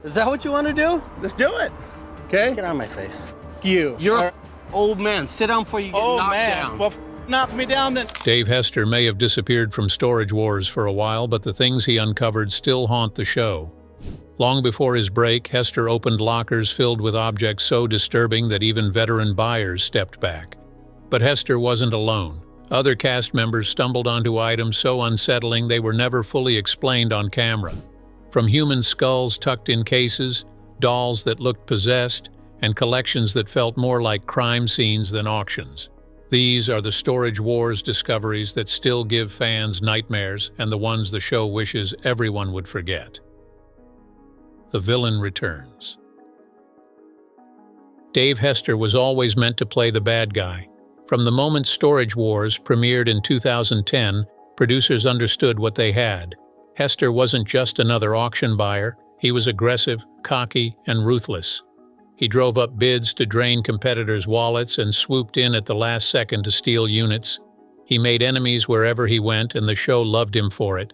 Is that what you want to do? Let's do it. Okay? Get out of my face. You're an old man. Sit down before you get knocked down. Well, knock me down then. Dave Hester may have disappeared from Storage Wars for a while, but the things he uncovered still haunt the show. Long before his break, Hester opened lockers filled with objects so disturbing that even veteran buyers stepped back. But Hester wasn't alone. Other cast members stumbled onto items so unsettling they were never fully explained on camera. From human skulls tucked in cases, dolls that looked possessed, and collections that felt more like crime scenes than auctions. These are the Storage Wars discoveries that still give fans nightmares and the ones the show wishes everyone would forget. The villain returns. Dave Hester was always meant to play the bad guy. From the moment Storage Wars premiered in 2010, producers understood what they had. Hester wasn't just another auction buyer, he was aggressive, cocky, and ruthless. He drove up bids to drain competitors' wallets and swooped in at the last second to steal units. He made enemies wherever he went, and the show loved him for it.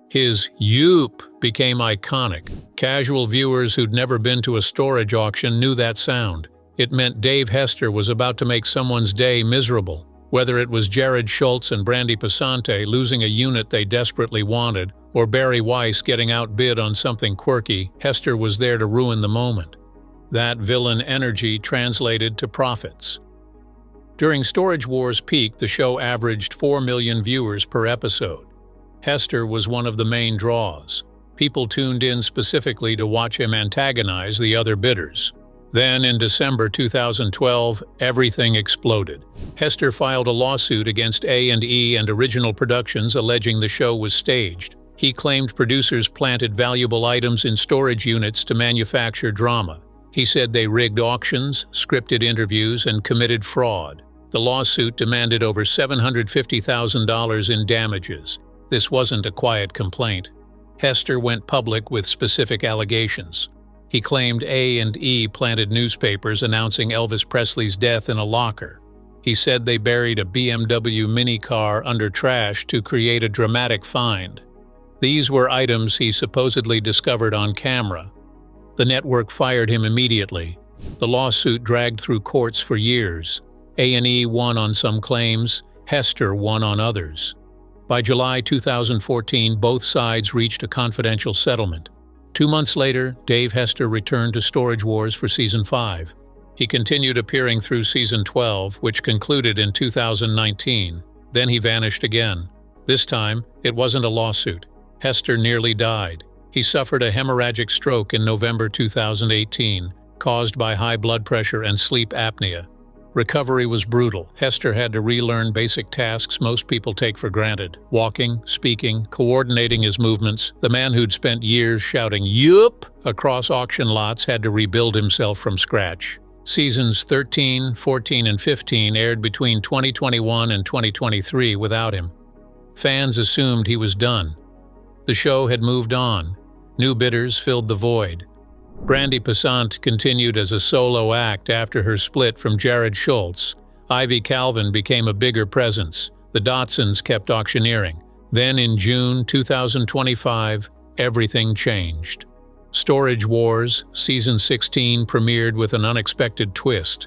His "yoop" became iconic. Casual viewers who'd never been to a storage auction knew that sound. It meant Dave Hester was about to make someone's day miserable. Whether it was Jared Schultz and Brandy Passante losing a unit they desperately wanted, or Barry Weiss getting outbid on something quirky, Hester was there to ruin the moment. That villain energy translated to profits. During Storage Wars' peak, the show averaged 4 million viewers per episode. Hester was one of the main draws. People tuned in specifically to watch him antagonize the other bidders. Then, in December 2012, everything exploded. Hester filed a lawsuit against A&E and Original Productions alleging the show was staged. He claimed producers planted valuable items in storage units to manufacture drama. He said they rigged auctions, scripted interviews, and committed fraud. The lawsuit demanded over $750,000 in damages. This wasn't a quiet complaint. Hester went public with specific allegations. He claimed A&E planted newspapers announcing Elvis Presley's death in a locker. He said they buried a BMW minicar under trash to create a dramatic find. These were items he supposedly discovered on camera. The network fired him immediately. The lawsuit dragged through courts for years. A&E won on some claims, Hester won on others. By July 2014, both sides reached a confidential settlement. 2 months later, Dave Hester returned to Storage Wars for Season 5. He continued appearing through Season 12, which concluded in 2019. Then he vanished again. This time, it wasn't a lawsuit. Hester nearly died. He suffered a hemorrhagic stroke in November 2018, caused by high blood pressure and sleep apnea. Recovery was brutal. Hester had to relearn basic tasks most people take for granted. Walking, speaking, coordinating his movements. The man who'd spent years shouting "Yup" across auction lots had to rebuild himself from scratch. Seasons 13, 14, and 15 aired between 2021 and 2023 without him. Fans assumed he was done. The show had moved on. New bidders filled the void. Brandy Passante continued as a solo act after her split from Jared Schultz. Ivy Calvin became a bigger presence. The Dotsons kept auctioneering. Then in June 2025, everything changed. Storage Wars, Season 16 premiered with an unexpected twist.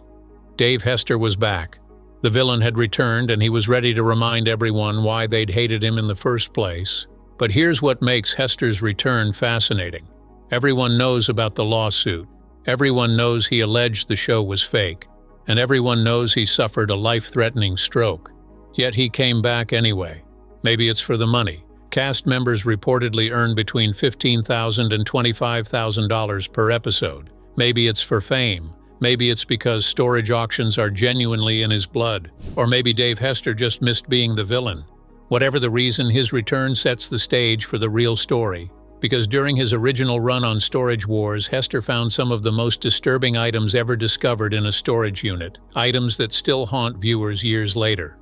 Dave Hester was back. The villain had returned and he was ready to remind everyone why they'd hated him in the first place. But here's what makes Hester's return fascinating. Everyone knows about the lawsuit. Everyone knows he alleged the show was fake. And everyone knows he suffered a life-threatening stroke. Yet he came back anyway. Maybe it's for the money. Cast members reportedly earn between $15,000 and $25,000 per episode. Maybe it's for fame. Maybe it's because storage auctions are genuinely in his blood. Or maybe Dave Hester just missed being the villain. Whatever the reason, his return sets the stage for the real story. Because during his original run on Storage Wars, Hester found some of the most disturbing items ever discovered in a storage unit, items that still haunt viewers years later.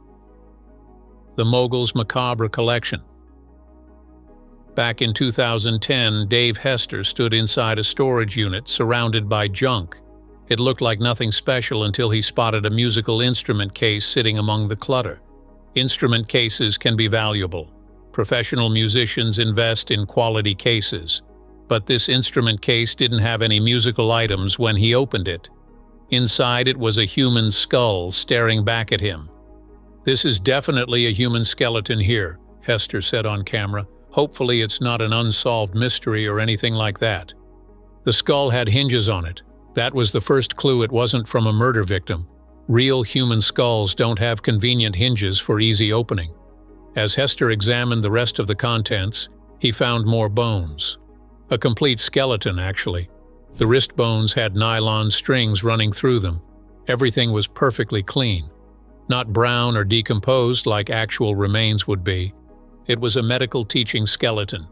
The Mogul's Macabre Collection. Back in 2010, Dave Hester stood inside a storage unit surrounded by junk. It looked like nothing special until he spotted a musical instrument case sitting among the clutter. Instrument cases can be valuable. Professional musicians invest in quality cases. But this instrument case didn't have any musical items when he opened it. Inside it was a human skull staring back at him. "This is definitely a human skeleton here," Hester said on camera. "Hopefully it's not an unsolved mystery or anything like that." The skull had hinges on it. That was the first clue it wasn't from a murder victim. Real human skulls don't have convenient hinges for easy opening. As Hester examined the rest of the contents, he found more bones. A complete skeleton, actually. The wrist bones had nylon strings running through them. Everything was perfectly clean. Not brown or decomposed like actual remains would be. It was a medical teaching skeleton,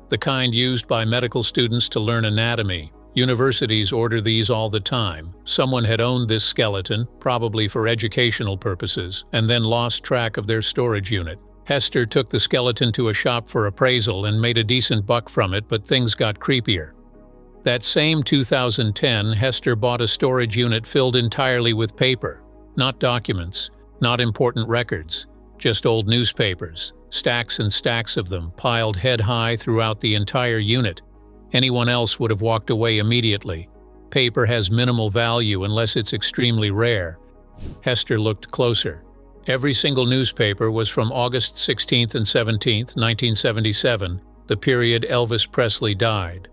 the kind used by medical students to learn anatomy. Universities order these all the time. Someone had owned this skeleton, probably for educational purposes, and then lost track of their storage unit. Hester took the skeleton to a shop for appraisal and made a decent buck from it, but things got creepier. That same 2010, Hester bought a storage unit filled entirely with paper. Not documents, not important records, just old newspapers, stacks and stacks of them, piled head-high throughout the entire unit. Anyone else would have walked away immediately. Paper has minimal value unless it's extremely rare. Hester looked closer. Every single newspaper was from August 16th and 17th, 1977, the period Elvis Presley died.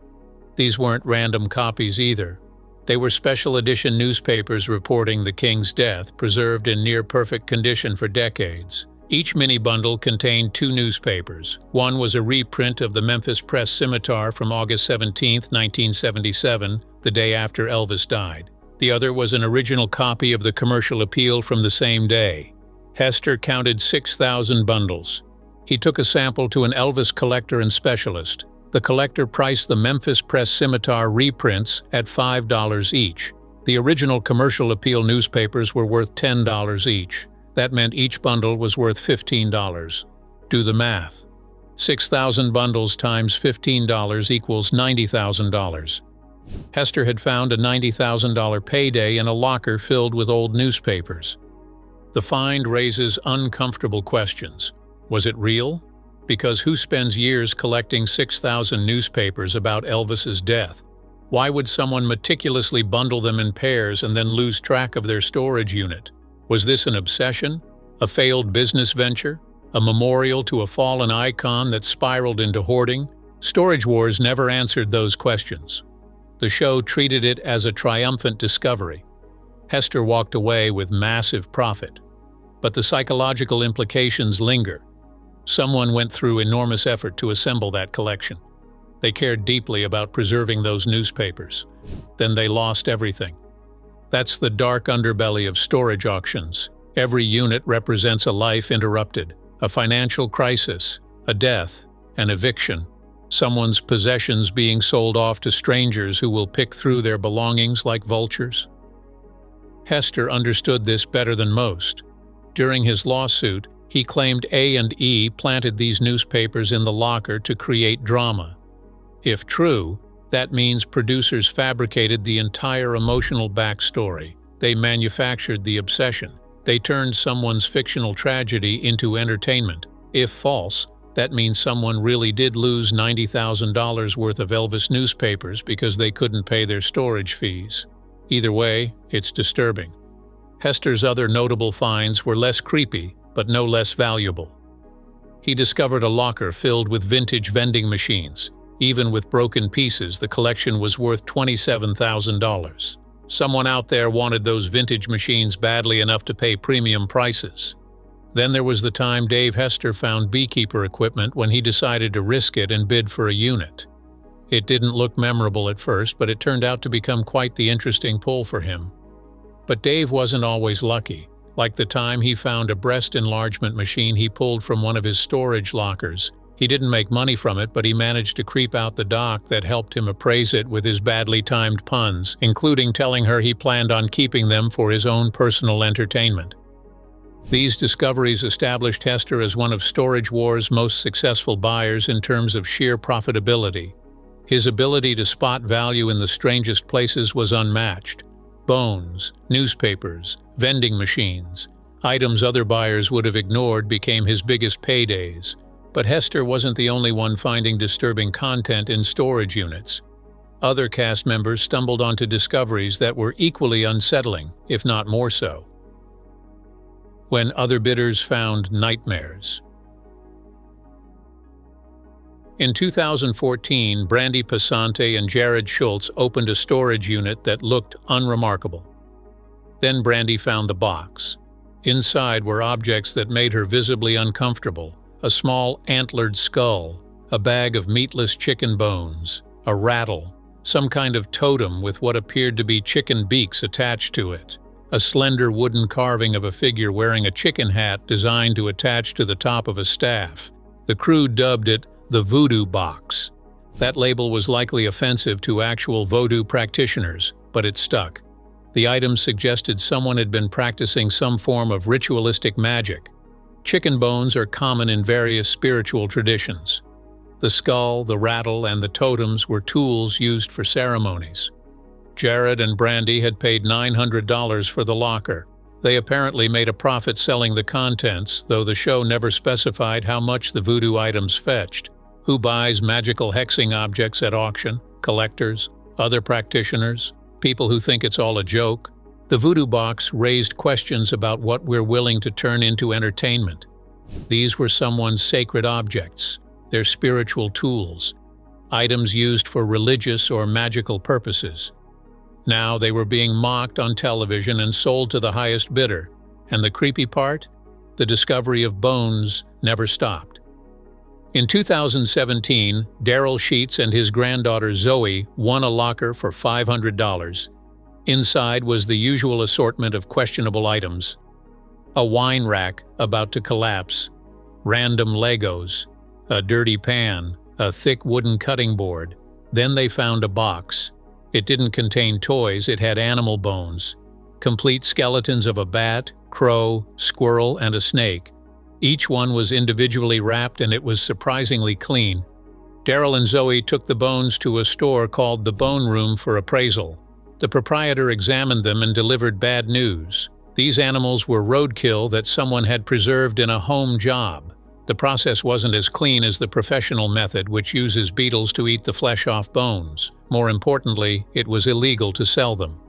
These weren't random copies either. They were special edition newspapers reporting the king's death, preserved in near-perfect condition for decades. Each mini-bundle contained 2 newspapers. One was a reprint of the Memphis Press Scimitar from August 17, 1977, the day after Elvis died. The other was an original copy of the Commercial Appeal from the same day. Hester counted 6,000 bundles. He took a sample to an Elvis collector and specialist. The collector priced the Memphis Press Scimitar reprints at $5 each. The original Commercial Appeal newspapers were worth $10 each. That meant each bundle was worth $15. Do the math. 6,000 bundles times $15 equals $90,000. Hester had found a $90,000 payday in a locker filled with old newspapers. The find raises uncomfortable questions. Was it real? Because who spends years collecting 6,000 newspapers about Elvis's death? Why would someone meticulously bundle them in pairs and then lose track of their storage unit? Was this an obsession? A failed business venture? A memorial to a fallen icon that spiraled into hoarding? Storage Wars never answered those questions. The show treated it as a triumphant discovery. Hester walked away with massive profit. But the psychological implications linger. Someone went through enormous effort to assemble that collection. They cared deeply about preserving those newspapers. Then they lost everything. That's the dark underbelly of storage auctions. Every unit represents a life interrupted, a financial crisis, a death, an eviction, someone's possessions being sold off to strangers who will pick through their belongings like vultures. Hester understood this better than most. During his lawsuit, he claimed A&E planted these newspapers in the locker to create drama. If true, that means producers fabricated the entire emotional backstory. They manufactured the obsession. They turned someone's fictional tragedy into entertainment. If false, that means someone really did lose $90,000 worth of Elvis newspapers because they couldn't pay their storage fees. Either way, it's disturbing. Hester's other notable finds were less creepy, but no less valuable. He discovered a locker filled with vintage vending machines. Even with broken pieces, the collection was worth $27,000. Someone out there wanted those vintage machines badly enough to pay premium prices. Then there was the time Dave Hester found beekeeper equipment when he decided to risk it and bid for a unit. It didn't look memorable at first, but it turned out to become quite the interesting pull for him. But Dave wasn't always lucky. Like the time he found a breast enlargement machine he pulled from one of his storage lockers. He didn't make money from it, but he managed to creep out the doc that helped him appraise it with his badly timed puns, including telling her he planned on keeping them for his own personal entertainment. These discoveries established Hester as one of Storage Wars' most successful buyers in terms of sheer profitability. His ability to spot value in the strangest places was unmatched. Bones, newspapers, vending machines, items other buyers would have ignored became his biggest paydays. But Hester wasn't the only one finding disturbing content in storage units. Other cast members stumbled onto discoveries that were equally unsettling, if not more so. When other bidders found nightmares. In 2014, Brandy Passante and Jared Schultz opened a storage unit that looked unremarkable. Then Brandy found the box. Inside were objects that made her visibly uncomfortable: a small antlered skull, a bag of meatless chicken bones, a rattle, some kind of totem with what appeared to be chicken beaks attached to it, a slender wooden carving of a figure wearing a chicken hat designed to attach to the top of a staff. The crew dubbed it the Voodoo Box. That label was likely offensive to actual voodoo practitioners, but it stuck. The items suggested someone had been practicing some form of ritualistic magic. Chicken bones are common in various spiritual traditions. The skull, the rattle, and the totems were tools used for ceremonies. Jared and Brandy had paid $900 for the locker. They apparently made a profit selling the contents, though the show never specified how much the voodoo items fetched. Who buys magical hexing objects at auction? Collectors? Other practitioners? People who think it's all a joke? The Voodoo Box raised questions about what we're willing to turn into entertainment. These were someone's sacred objects, their spiritual tools, items used for religious or magical purposes. Now they were being mocked on television and sold to the highest bidder. And the creepy part? The discovery of bones never stopped. In 2017, Daryl Sheets and his granddaughter Zoe won a locker for $500. Inside was the usual assortment of questionable items: a wine rack about to collapse, random Legos, a dirty pan, a thick wooden cutting board. Then they found a box. It didn't contain toys, it had animal bones, complete skeletons of a bat, crow, squirrel, and a snake. Each one was individually wrapped and it was surprisingly clean. Daryl and Zoe took the bones to a store called the Bone Room for appraisal. The proprietor examined them and delivered bad news. These animals were roadkill that someone had preserved in a home job. The process wasn't as clean as the professional method, which uses beetles to eat the flesh off bones. More importantly, it was illegal to sell them.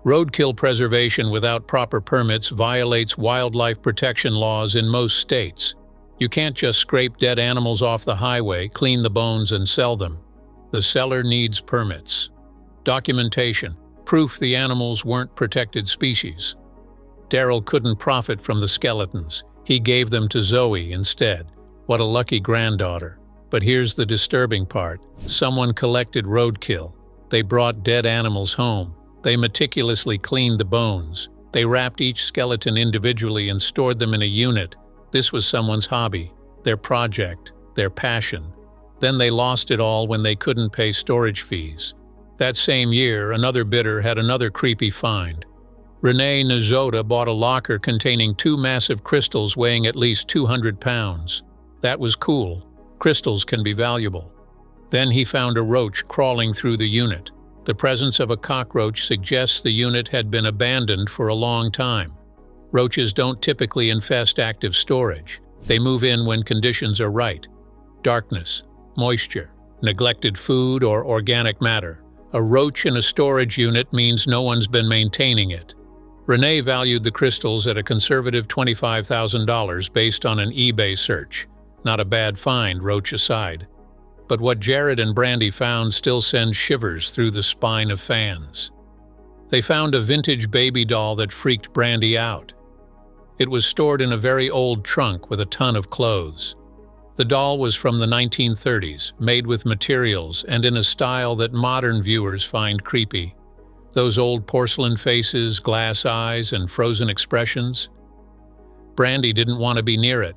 Roadkill preservation without proper permits violates wildlife protection laws in most states. You can't just scrape dead animals off the highway, clean the bones, and sell them. The seller needs permits. Documentation, proof the animals weren't protected species. Daryl couldn't profit from the skeletons. He gave them to Zoe instead. What a lucky granddaughter. But here's the disturbing part. Someone collected roadkill. They brought dead animals home. They meticulously cleaned the bones. They wrapped each skeleton individually and stored them in a unit. This was someone's hobby, their project, their passion. Then they lost it all when they couldn't pay storage fees. That same year, another bidder had another creepy find. Renee Nazota bought a locker containing 2 massive crystals weighing at least 200 pounds. That was cool. Crystals can be valuable. Then he found a roach crawling through the unit. The presence of a cockroach suggests the unit had been abandoned for a long time. Roaches don't typically infest active storage. They move in when conditions are right. Darkness, moisture, neglected food, or organic matter. A roach in a storage unit means no one's been maintaining it. Renee valued the crystals at a conservative $25,000 based on an eBay search. Not a bad find, roach aside. But what Jared and Brandy found still sends shivers through the spine of fans. They found a vintage baby doll that freaked Brandy out. It was stored in a very old trunk with a ton of clothes. The doll was from the 1930s, made with materials and in a style that modern viewers find creepy. Those old porcelain faces, glass eyes, and frozen expressions. Brandy didn't want to be near it.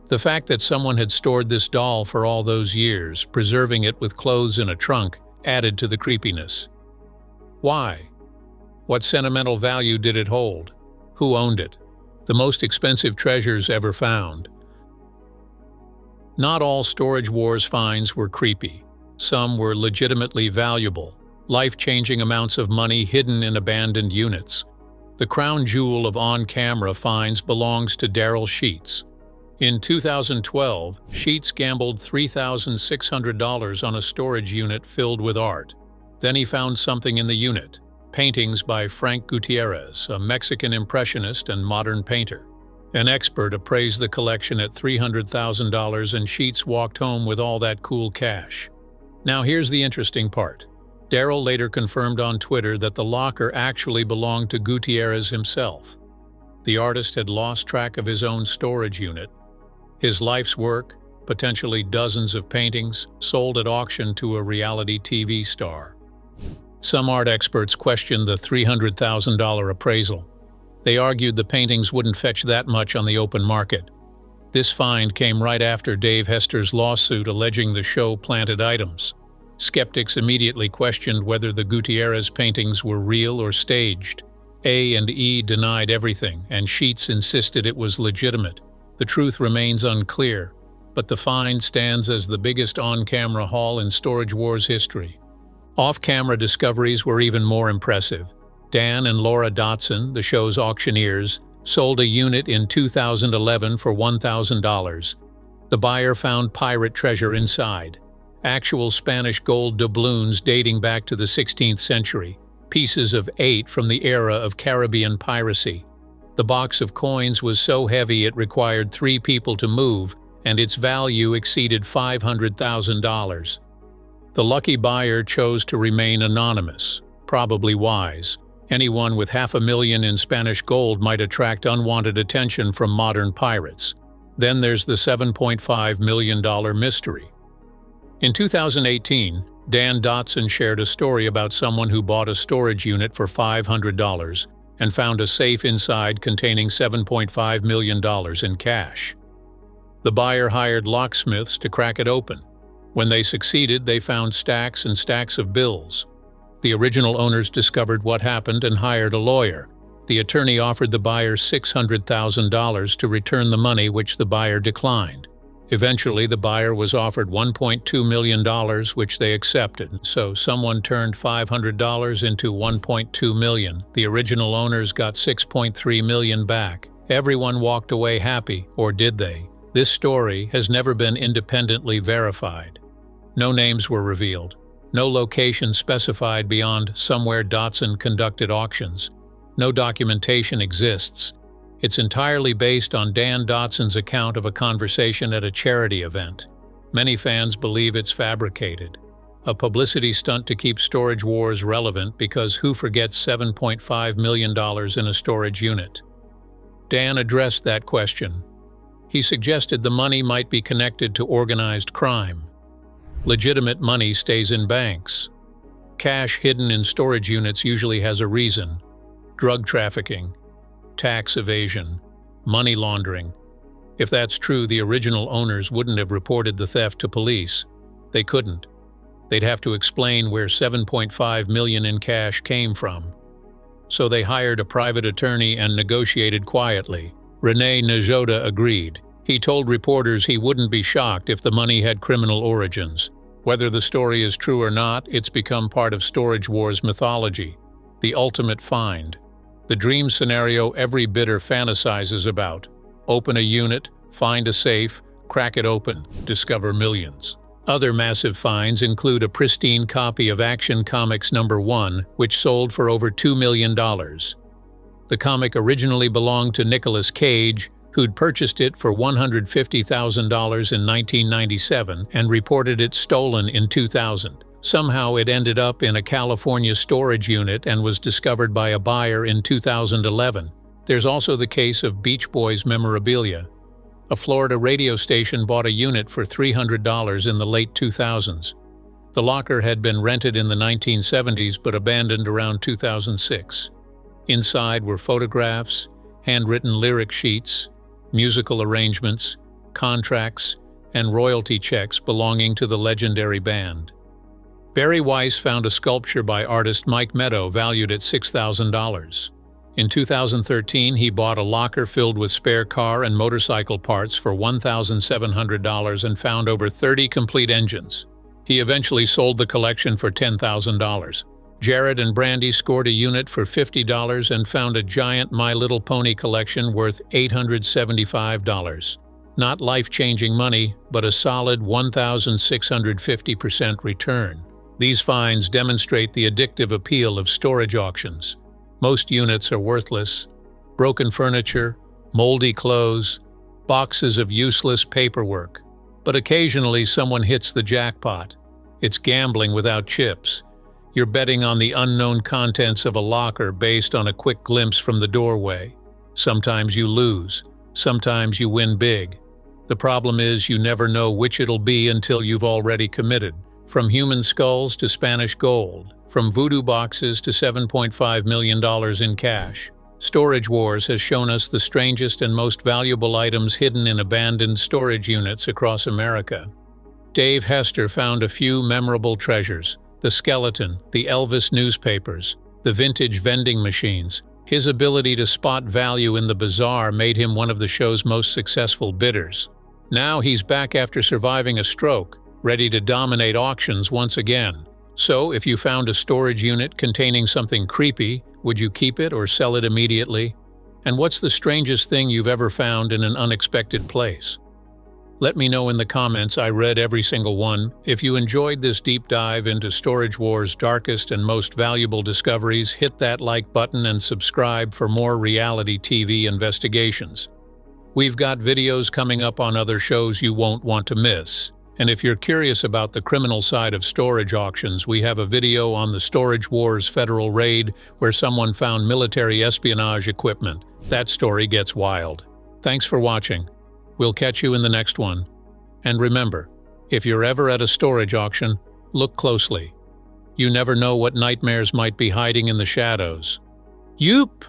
The fact that someone had stored this doll for all those years, preserving it with clothes in a trunk, added to the creepiness. Why? What sentimental value did it hold? Who owned it? The most expensive treasures ever found. Not all Storage Wars finds were creepy. Some were legitimately valuable, life-changing amounts of money hidden in abandoned units. The crown jewel of on-camera finds belongs to Daryl Sheets. In 2012, Sheets gambled $3,600 on a storage unit filled with art. Then he found something in the unit: paintings by Frank Gutierrez, a Mexican impressionist and modern painter. An expert appraised the collection at $300,000, and Sheets walked home with all that cool cash. Now here's the interesting part. Darryl later confirmed on Twitter that the locker actually belonged to Gutierrez himself. The artist had lost track of his own storage unit. His life's work, potentially dozens of paintings, sold at auction to a reality TV star. Some art experts questioned the $300,000 appraisal. They argued the paintings wouldn't fetch that much on the open market. This find came right after Dave Hester's lawsuit alleging the show planted items. Skeptics immediately questioned whether the Gutierrez paintings were real or staged. A and E denied everything, and Sheets insisted it was legitimate. The truth remains unclear, but the find stands as the biggest on-camera haul in Storage Wars history. Off-camera discoveries were even more impressive. Dan and Laura Dotson, the show's auctioneers, sold a unit in 2011 for $1,000. The buyer found pirate treasure inside: actual Spanish gold doubloons dating back to the 16th century, pieces of 8 from the era of Caribbean piracy. The box of coins was so heavy it required 3 people to move, and its value exceeded $500,000. The lucky buyer chose to remain anonymous, probably wise. Anyone with $500,000 in Spanish gold might attract unwanted attention from modern pirates. Then there's the $7.5 million mystery. In 2018, Dan Dotson shared a story about someone who bought a storage unit for $500 and found a safe inside containing $7.5 million in cash. The buyer hired locksmiths to crack it open. When they succeeded, they found stacks and stacks of bills. The original owners discovered what happened and hired a lawyer. The attorney offered the buyer $600,000 to return the money, which the buyer declined. Eventually, the buyer was offered $1.2 million, which they accepted. So someone turned $500 into $1.2 million. The original owners got $6.3 million back. Everyone walked away happy, or did they? This story has never been independently verified. No names were revealed. No location specified beyond somewhere Dotson conducted auctions. No documentation exists. It's entirely based on Dan Dotson's account of a conversation at a charity event. Many fans believe it's fabricated. A publicity stunt to keep Storage Wars relevant, because who forgets $7.5 million in a storage unit? Dan addressed that question. He suggested the money might be connected to organized crime. Legitimate money stays in banks. Cash hidden in storage units usually has a reason: drug trafficking, tax evasion, money laundering. If that's true, the original owners wouldn't have reported the theft to police. They couldn't. They'd have to explain where $7.5 million in cash came from. So they hired a private attorney and negotiated quietly. Rene Najoda agreed. He told reporters he wouldn't be shocked if the money had criminal origins. Whether the story is true or not, it's become part of Storage Wars mythology. The ultimate find. The dream scenario every bidder fantasizes about. Open a unit, find a safe, crack it open, discover millions. Other massive finds include a pristine copy of Action Comics #1, which sold for over $2 million. The comic originally belonged to Nicolas Cage, who'd purchased it for $150,000 in 1997 and reported it stolen in 2000. Somehow it ended up in a California storage unit and was discovered by a buyer in 2011. There's also the case of Beach Boys memorabilia. A Florida radio station bought a unit for $300 in the late 2000s. The locker had been rented in the 1970s but abandoned around 2006. Inside were photographs, handwritten lyric sheets, musical arrangements, contracts, and royalty checks belonging to the legendary band. Barry Weiss found a sculpture by artist Mike Meadow valued at $6,000. In 2013, he bought a locker filled with spare car and motorcycle parts for $1,700 and found over 30 complete engines. He eventually sold the collection for $10,000. Jared and Brandy scored a unit for $50 and found a giant My Little Pony collection worth $875. Not life-changing money, but a solid 1,650% return. These finds demonstrate the addictive appeal of storage auctions. Most units are worthless. Broken furniture, moldy clothes, boxes of useless paperwork. But occasionally someone hits the jackpot. It's gambling without chips. You're betting on the unknown contents of a locker based on a quick glimpse from the doorway. Sometimes you lose. Sometimes you win big. The problem is you never know which it'll be until you've already committed. From human skulls to Spanish gold, from voodoo boxes to $7.5 million in cash. Storage Wars has shown us the strangest and most valuable items hidden in abandoned storage units across America. Dave Hester found a few memorable treasures: the skeleton, the Elvis newspapers, the vintage vending machines. His ability to spot value in the bizarre made him one of the show's most successful bidders. Now he's back after surviving a stroke, ready to dominate auctions once again. So, if you found a storage unit containing something creepy, would you keep it or sell it immediately? And what's the strangest thing you've ever found in an unexpected place? Let me know in the comments. I read every single one. If you enjoyed this deep dive into Storage Wars' darkest and most valuable discoveries, hit that like button and subscribe for more reality TV investigations. We've got videos coming up on other shows you won't want to miss. And if you're curious about the criminal side of storage auctions, we have a video on the Storage Wars federal raid where someone found military espionage equipment. That story gets wild. Thanks for watching. We'll catch you in the next one. And remember, if you're ever at a storage auction, look closely. You never know what nightmares might be hiding in the shadows. Yoop!